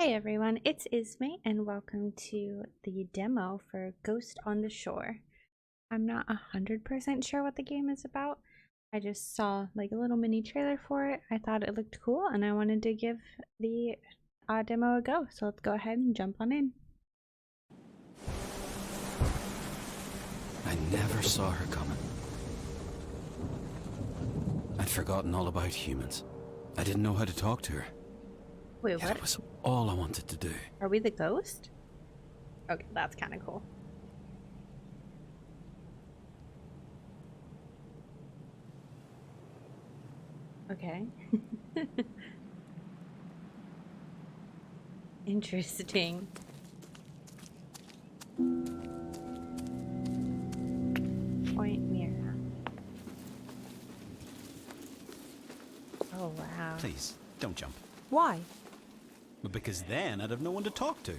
Hey everyone, it's Ismaie and welcome to the demo for Ghost on the Shore. I'm not 100% sure what the game is about. I just saw like a little mini trailer for it. I thought it looked cool and I wanted to give the demo a go. So let's go ahead and jump on in. I never saw her coming. I'd forgotten all about humans. I didn't know how to talk to her. Wait, what? That was all I wanted to do. Are we the ghost? Okay, that's kind of cool. Okay. Interesting. Point mirror. Oh, wow. Please, don't jump. Why? Because then I'd have no one to talk to.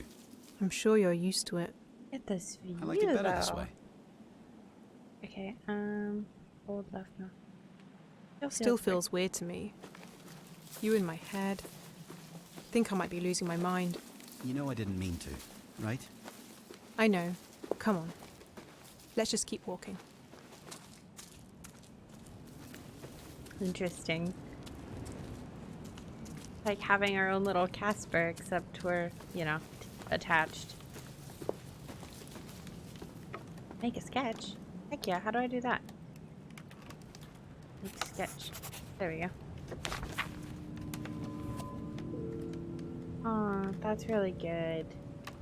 I'm sure you're used to it. Get this view, I like it better this though. way. Okay, hold left now. Still feels weird to me. You in my head. Think I might be losing my mind. You know I didn't mean to, right? I know. Come on. Let's just keep walking. Interesting. Like having our own little Casper, except we're, you know, attached. Make a sketch? Heck yeah, how do I do that? Make sketch. There we go. Oh, that's really good.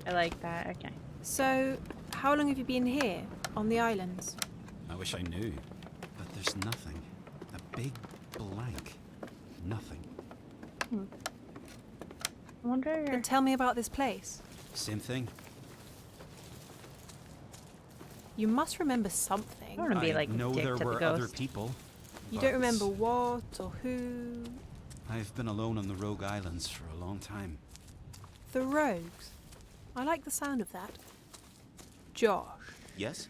I like that. Okay. So, how long have you been here, on the islands? I wish I knew. But there's nothing. A big blank. Nothing. I wonder. Then tell me about this place. Same thing. You must remember something. I don't want to be like know a dick there to were the ghost. other people. You but don't remember what or who? I've been alone on the Rogue Islands for a long time. The Rogues. I like the sound of that. Josh. Yes?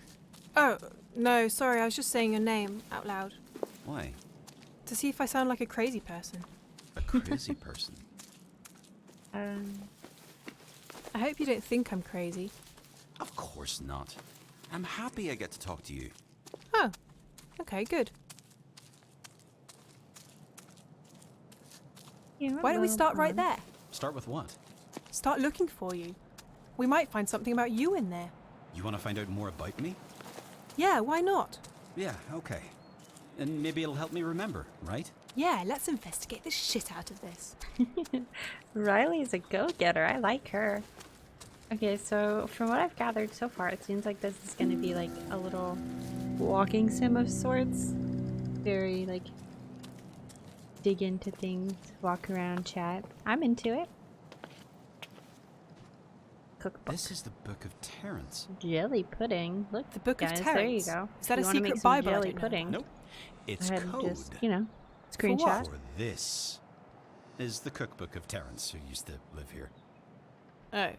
Oh, no, sorry, I was just saying your name out loud. Why? To see if I sound like a crazy person. A crazy person. I hope you don't think I'm crazy. Of course not. I'm happy I get to talk to you. Oh, okay, good. Why don't we start right there? Start with what? Start looking for you. We might find something about you in there. You want to find out more about me? Yeah, why not? Yeah, okay. And maybe it'll help me remember, right? Yeah, let's investigate the shit out of this. Riley's a go-getter. I like her. Okay, so from what I've gathered so far, it seems like this is going to be like a little walking sim of sorts. Very like dig into things, walk around, chat. I'm into it. Cookbook. This is the Book of Terrence. Jelly pudding. Look, The Book of guys, Terrence. there you go. Is that You a wanna secret make some Bible I jelly don't know pudding? Nope. It's Go ahead and code. just, you know, For what? screenshot. For this is the cookbook of Terrence, who used to live here. Oh.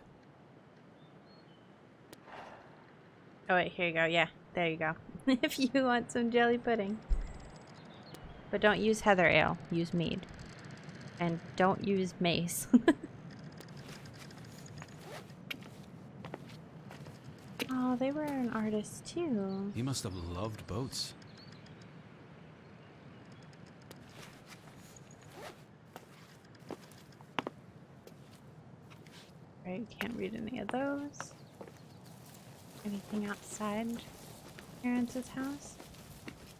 Oh wait, here you go. Yeah, there you go. If you want some jelly pudding. But don't use heather ale. Use mead. And don't use mace. Oh, they were an artist too. He must have loved boats. Right, can't read any of those. Anything outside Terrence's house?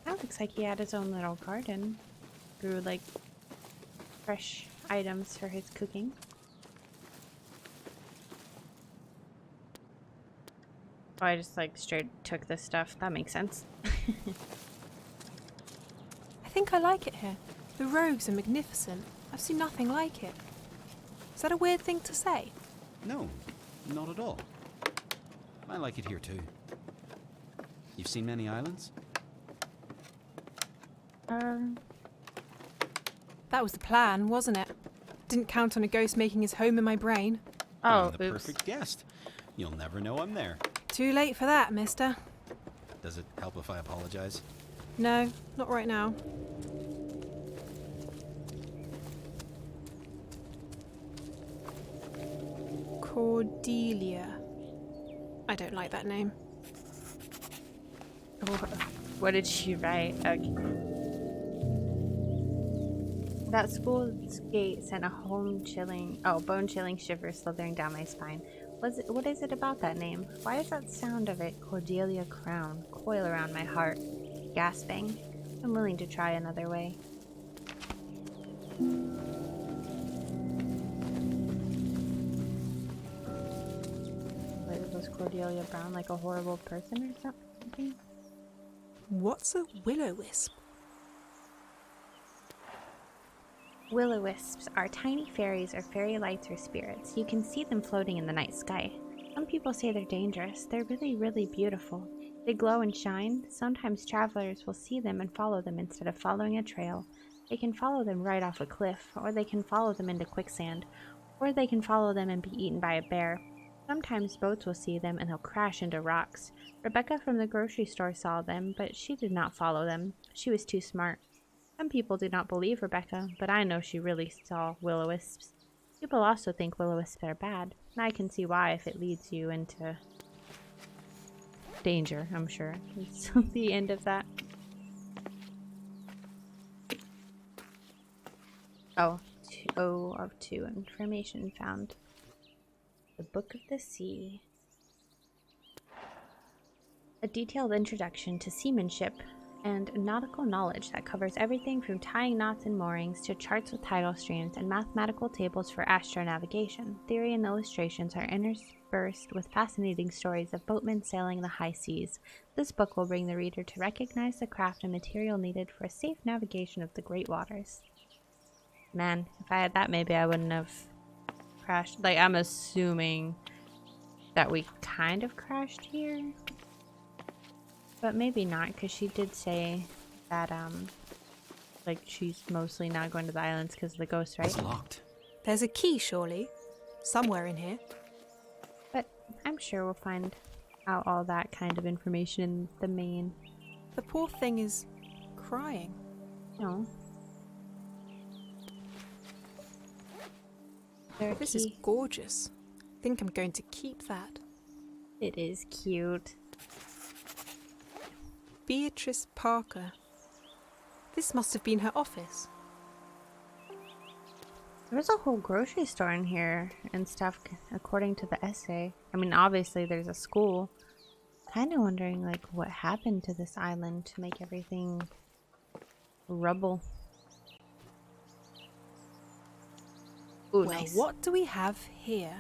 That looks like he had his own little garden. Grew like fresh items for his cooking. Oh, I just like straight took this stuff. That makes sense. I think I like it here. The Rogues are magnificent. I've seen nothing like it. Is that a weird thing to say? No, not at all. I like it here too. You've seen many islands? That was the plan, wasn't it? Didn't count on a ghost making his home in my brain. Oh, I'm the oops. perfect guest. You'll never know I'm there. Too late for that, mister. Does it help if I apologize? No, not right now. Cordelia. I don't like that name. What did she write? Okay. That school's gate sent a bone-chilling shiver slithering down my spine. What is it about that name? Why does that sound of it, Cordelia Crown, coil around my heart? Gasping. I'm willing to try another way. Wait, was Cordelia Brown like a horrible person or something? What's a willow wisp? Willow wisps are tiny fairies or fairy lights or spirits. You can see them floating in the night sky. Some people say they're dangerous. They're really, really beautiful. They glow and shine. Sometimes travelers will see them and follow them instead of following a trail. They can follow them right off a cliff, or they can follow them into quicksand, or they can follow them and be eaten by a bear. Sometimes boats will see them and they'll crash into rocks. Rebecca from the grocery store saw them, but she did not follow them. She was too smart. Some people do not believe Rebecca, but I know she really saw willow wisps. People also think willow wisps are bad, and I can see why if it leads you into danger, I'm sure. It's the end of that. Oh, 2 of 2 information found. The Book of the Sea. A detailed introduction to seamanship and nautical knowledge that covers everything from tying knots and moorings to charts with tidal streams and mathematical tables for astronavigation. Theory and illustrations are interspersed with fascinating stories of boatmen sailing the high seas. This book will bring the reader to recognize the craft and material needed for a safe navigation of the great waters. Man, if I had that, maybe I wouldn't have crashed. Like, I'm assuming that we kind of crashed here. But maybe not, because she did say that, like, she's mostly not going to the islands because of the ghosts, right? It's locked. There's a key, surely. Somewhere in here. But I'm sure we'll find out all that kind of information in the main. The poor thing is crying. No. This is gorgeous. I think I'm going to keep that. It is cute. Beatrice Parker. This must have been her office. There was a whole grocery store in here and stuff, according to the essay. I mean, obviously there's a school. Kind of wondering, like, what happened to this island to make everything rubble. Ooh, Well, nice. what do we have here?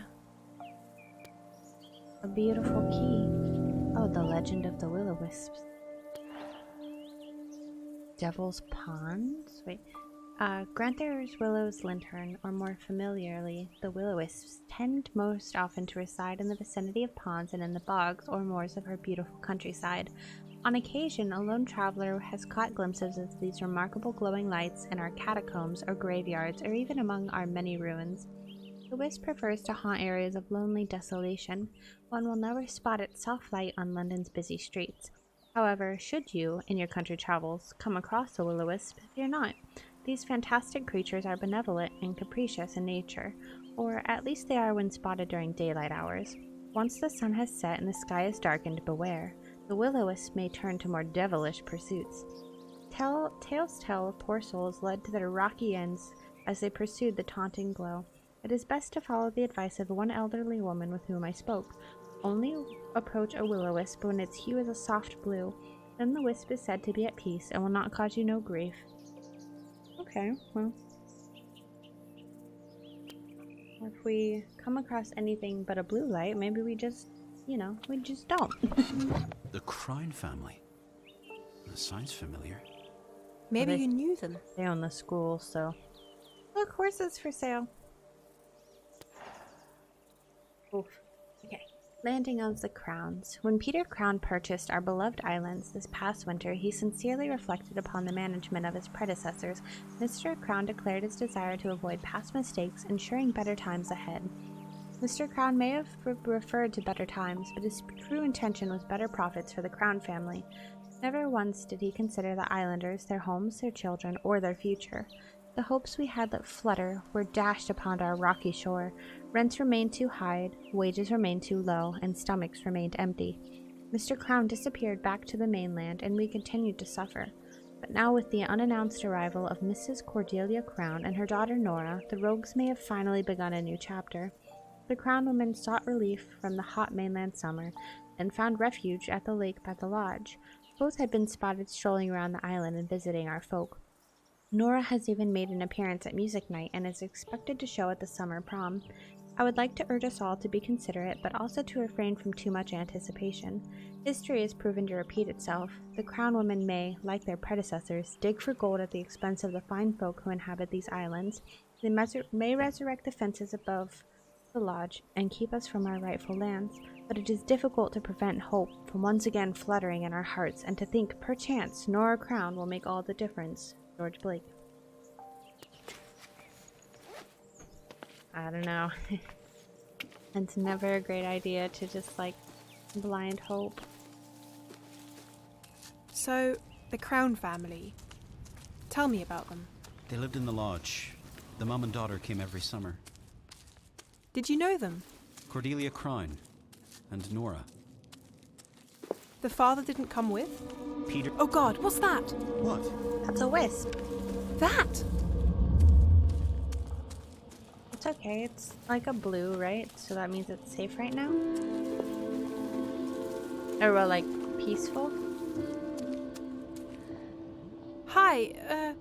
A beautiful key. Oh, the legend of the Willow Wisps. Devil's Ponds? Wait. Granthar's Willow's Lantern, or more familiarly, the Willow-Wisps, tend most often to reside in the vicinity of ponds and in the bogs or moors of her beautiful countryside. On occasion, a lone traveler has caught glimpses of these remarkable glowing lights in our catacombs or graveyards, or even among our many ruins. The wisp prefers to haunt areas of lonely desolation. One will never spot its soft light on London's busy streets. However, should you, in your country travels, come across a will-o'-wisp, fear not. These fantastic creatures are benevolent and capricious in nature, or at least they are when spotted during daylight hours. Once the sun has set and the sky is darkened, beware. The will-o'-wisp may turn to more devilish pursuits. Tales tell of poor souls led to their rocky ends as they pursued the taunting glow. It is best to follow the advice of one elderly woman with whom I spoke. Only approach a will-o'-wisp when its hue is a soft blue. Then the wisp is said to be at peace and will not cause you no grief. Okay, well. If we come across anything but a blue light, maybe we just, we just don't. The Crown family. That sounds familiar. Maybe Well, you knew them. They own the school, so. Look, horses for sale. Oof. Okay. Landing of the Crowns. When Peter Crown purchased our beloved islands this past winter, he sincerely reflected upon the management of his predecessors. Mr. Crown declared his desire to avoid past mistakes, ensuring better times ahead. Mr. Crown may have referred to better times, but his true intention was better profits for the Crown family. Never once did he consider the islanders, their homes, their children, or their future. The hopes we had let flutter were dashed upon our rocky shore. Rents remained too high, wages remained too low, and stomachs remained empty. Mr. Clown disappeared back to the mainland, and we continued to suffer. But now, with the unannounced arrival of Mrs. Cordelia Crown and her daughter Nora, the rogues may have finally begun a new chapter. The Crown woman sought relief from the hot mainland summer, and found refuge at the lake by the lodge. Both had been spotted strolling around the island and visiting our folk. Nora has even made an appearance at music night and is expected to show at the summer prom. I would like to urge us all to be considerate, but also to refrain from too much anticipation. History has proven to repeat itself. The Crown women may, like their predecessors, dig for gold at the expense of the fine folk who inhabit these islands. They may resurrect the fences above the lodge and keep us from our rightful lands, but it is difficult to prevent hope from once again fluttering in our hearts, and to think, perchance, Nora Crown will make all the difference. George Blake. I don't know. It's never a great idea to just, like, blind hope. So, the Crown family. Tell me about them. They lived in the lodge. The mum and daughter came every summer. Did you know them? Cordelia Crown and Nora. The father didn't come with? Peter. Oh God, what's that? What? That's a wisp. That! It's okay, it's like a blue, right? So that means it's safe right now? Or, well, like, peaceful? Hi,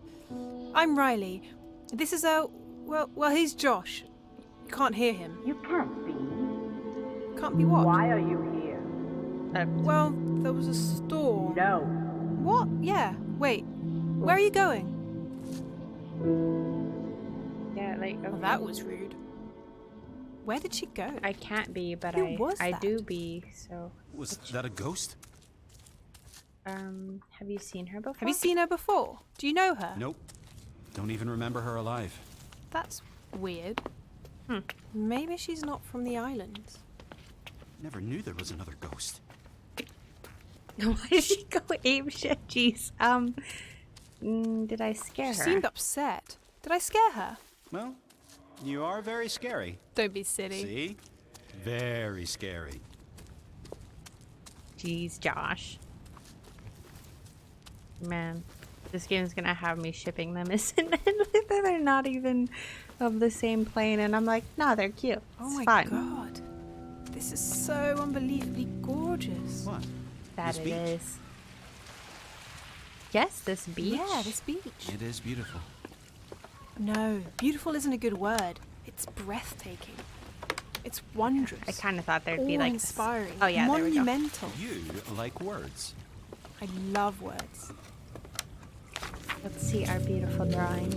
I'm Riley. This is well, he's Josh. You can't hear him. You can't be. Can't be what? Why are you here? Well, there was a storm. No. What? Yeah, wait. Where are you going? Yeah, like, okay. Well, that was rude. Where did she go? I can't be, but Who was I that? do be, so... Was that a ghost? Have you seen her before? Have you seen her before? Do you know her? Nope. Don't even remember her alive. That's weird. Maybe she's not from the islands. Never knew there was another ghost. Why did she go apeshit? Jeez. Did I scare She her? seemed upset. Did I scare her? Well, you are very scary. Don't be silly. See? Very scary. Jeez, Josh. Man, this game's gonna have me shipping them, isn't it? They're not even of the same plane, and I'm like, no, they're cute. Oh It's my fine. God. This is so unbelievably gorgeous. What? That This it beach? is. Yes, this beach. Yeah, this beach. It is beautiful. No, beautiful isn't a good word. It's breathtaking. It's wondrous. I kind of thought there'd be like... inspiring. Oh yeah, there we go. Monumental. You like words. I love words. Let's see our beautiful drawing.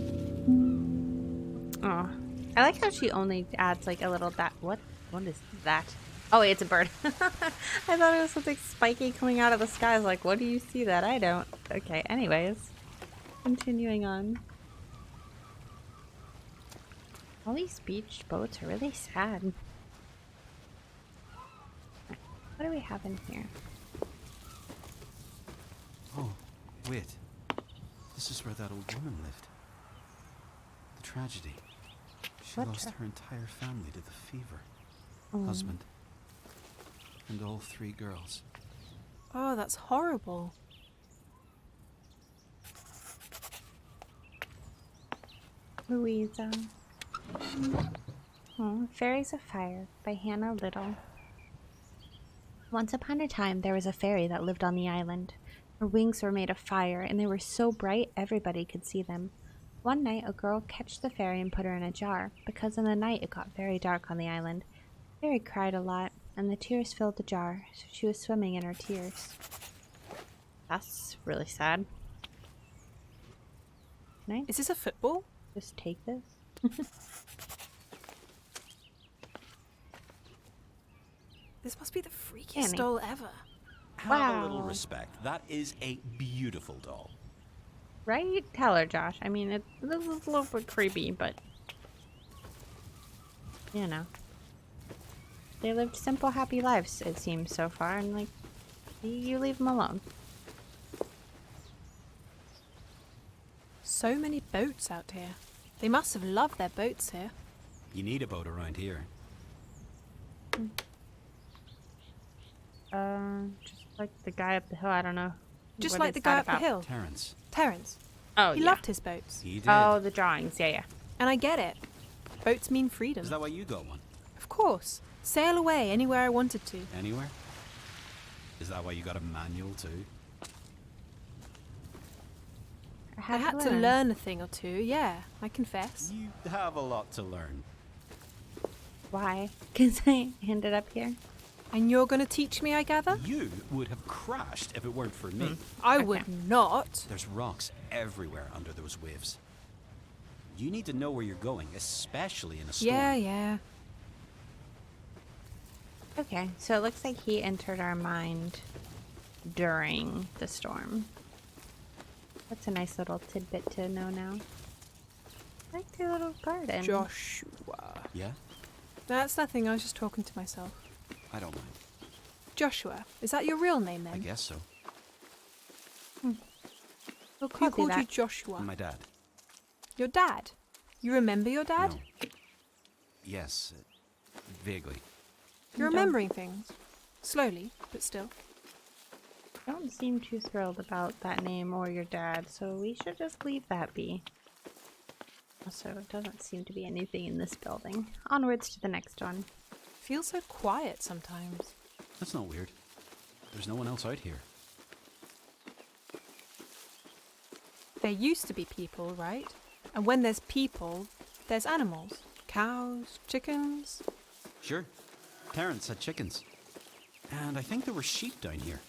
Oh, I like how she only adds like a little that. What is that? Oh, wait, it's a bird. I thought it was something spiky coming out of the sky. I was like, what do you see that I don't? Okay, anyways. Continuing on. All these beach boats are really sad. What do we have in here? Oh, wait. This is where that old woman lived. The tragedy. She What lost her entire family to the fever. Oh. Husband. And all 3 girls. Oh, that's horrible. Louisa. Oh, Fairies of Fire by Hannah Little. Once upon a time, there was a fairy that lived on the island. Her wings were made of fire, and they were so bright everybody could see them. One night, a girl catched the fairy and put her in a jar, because in the night it got very dark on the island. The fairy cried a lot, and the tears filled the jar, so she was swimming in her tears. That's really sad. Can I Is this a football? just take this? This must be the freakiest Annie. doll ever. Have a little Wow. respect. That is a beautiful doll. Right? Tell her, Josh. I mean, this is a little bit creepy, but... you know. They lived simple, happy lives, it seems, so far, and, like, you leave them alone. So many boats out here. They must have loved their boats here. You need a boat around here. Just like the guy up the hill, I don't know. Just What like is the guy that up the about? hill. Terrence. Terrence. Oh, He yeah. loved his boats. He did. Oh, the drawings, yeah. And I get it. Boats mean freedom. Is that why you got one? Of course. Sail away anywhere I wanted to. Anywhere? Is that why you got a manual too? I had to learn a thing or two, yeah, I confess. You have a lot to learn. Why? Because I ended up here. And you're going to teach me, I gather? You would have crashed if it weren't for me. I Okay. would not. There's rocks everywhere under those waves. You need to know where you're going, especially in a storm. Yeah. Okay, so it looks like he entered our mind during the storm. That's a nice little tidbit to know now. I like their little garden. Joshua. Yeah? That's nothing, I was just talking to myself. I don't mind. Joshua, is that your real name I then? guess so. Who Who called you called you that? Joshua? My dad. Your dad? You remember your dad? No. Yes, vaguely. You're Don't- remembering things. Slowly, but still. Don't seem too thrilled about that name or your dad, so we should just leave that be. Also, it doesn't seem to be anything in this building. Onwards to the next one. Feels so quiet sometimes. That's not weird. There's no one else out here. There used to be people, right? And when there's people, there's animals. Cows, chickens. Sure. Terrence had chickens. And I think there were sheep down here.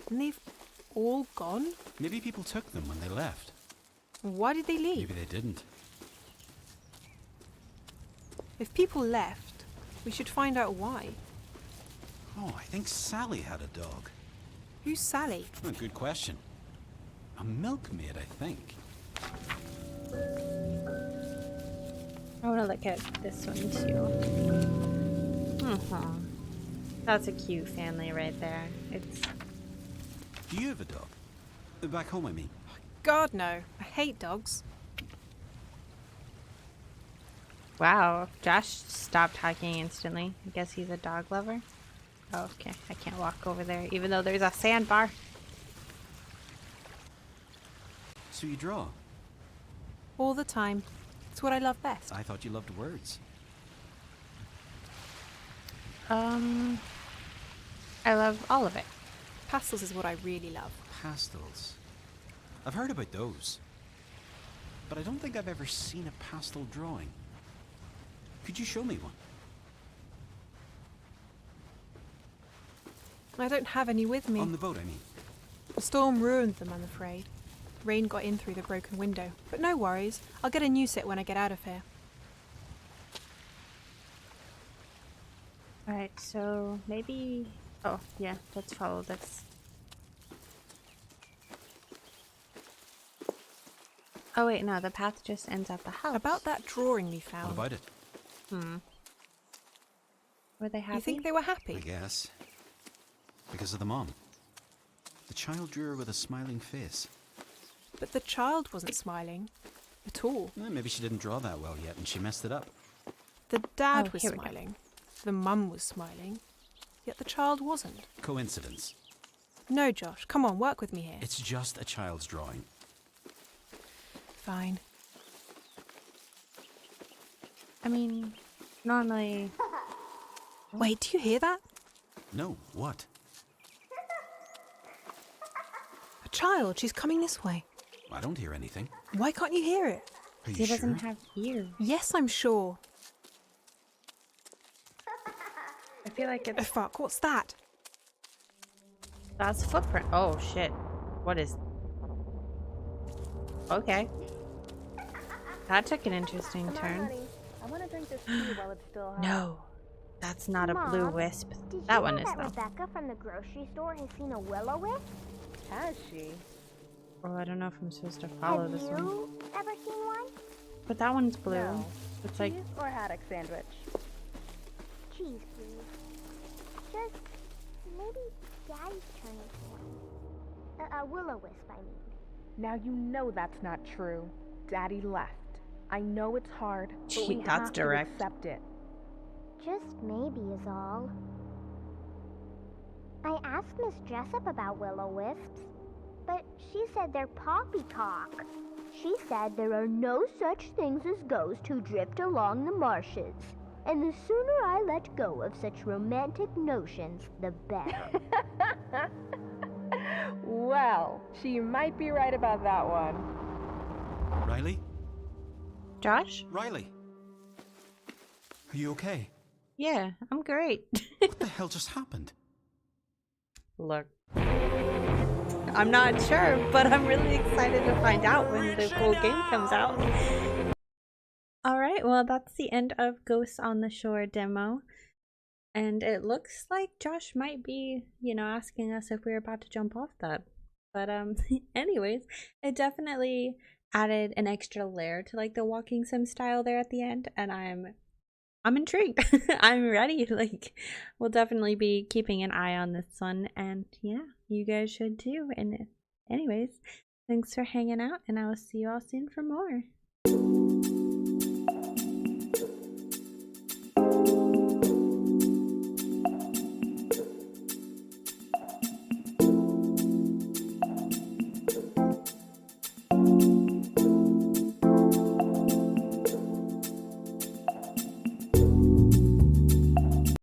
And they've all gone? Maybe people took them when they left. Why did they leave? Maybe they didn't. If people left, we should find out why. Oh, I think Sally had a dog. Who's Sally? Oh, good question. A milkmaid, I think. I want to look at this one too. That's a cute family right there. It's Do you have a dog? Back home, I mean. God, no. I hate dogs. wow. Josh stopped talking instantly. I guess he's a dog lover. Oh, okay. I can't walk over there, even though there's a sandbar. So you draw? All the time. It's what I love best. I thought you loved words. I love all of it. Pastels is what I really love. Pastels. I've heard about those. But I don't think I've ever seen a pastel drawing. Could you show me one? I don't have any with me. On the boat, I mean. The storm ruined them, I'm afraid. Rain got in through the broken window. But no worries. I'll get a new set when I get out of here. Alright, so maybe... Oh, yeah, let's follow this. Oh wait, no, the path just ends at the house. About that drawing we What found. about it? Were they happy? You think they were I happy? guess. Because of the mom. The child drew her with a smiling face. But the child wasn't smiling. At all. Maybe she didn't draw that well yet and she messed it up. The dad Oh, was here we go. smiling. The mum was smiling. Yet the child wasn't. Coincidence. No, Josh. Come on, work with me here. It's just a child's drawing. Fine. I mean, normally... Wait, do you hear that? No, what? A child. She's coming this way. I don't hear anything. Why can't you hear it? Are He you sure? doesn't have ears. Yes, I'm sure. I feel like Oh, it's... fuck. What's that? That's a footprint. Oh, shit. What is... Okay. That took an interesting Come on, turn. honey. I want to drink this tea while it's still hot. No. That's not a blue Mom, wisp. Did That you one know is, that though. Rebecca from the grocery store has seen a willow wisp? Has she? Oh, I don't know if I'm supposed to follow Have this one. you ever seen one? But that one's blue. No. It's like... Cheese or haddock sandwich? Cheese, please. Just maybe Daddy's turning to one. A willow wisp, I mean. Now you know that's not true. Daddy left. I know it's hard, but Gee, we that's have direct. to accept it. Just maybe is all. I asked Miss Jessup about Willow Wisps, but she said they're poppycock. She said there are no such things as ghosts who drift along the marshes, and the sooner I let go of such romantic notions, the better. Well, she might be right about that one. Riley? Josh? Riley? Are you okay? Yeah, I'm great. What the hell just happened? Look. I'm not sure, but I'm really excited to find out when the full game comes out. Alright, well that's the end of Ghosts on the Shore demo. And it looks like Josh might be, asking us if we're about to jump off that. But anyways, it definitely added an extra layer to like the walking sim style there at the end, and I'm intrigued. I'm ready. Like, we'll definitely be keeping an eye on this one, and yeah, you guys should too. And anyways, thanks for hanging out, and I will see you all soon for more.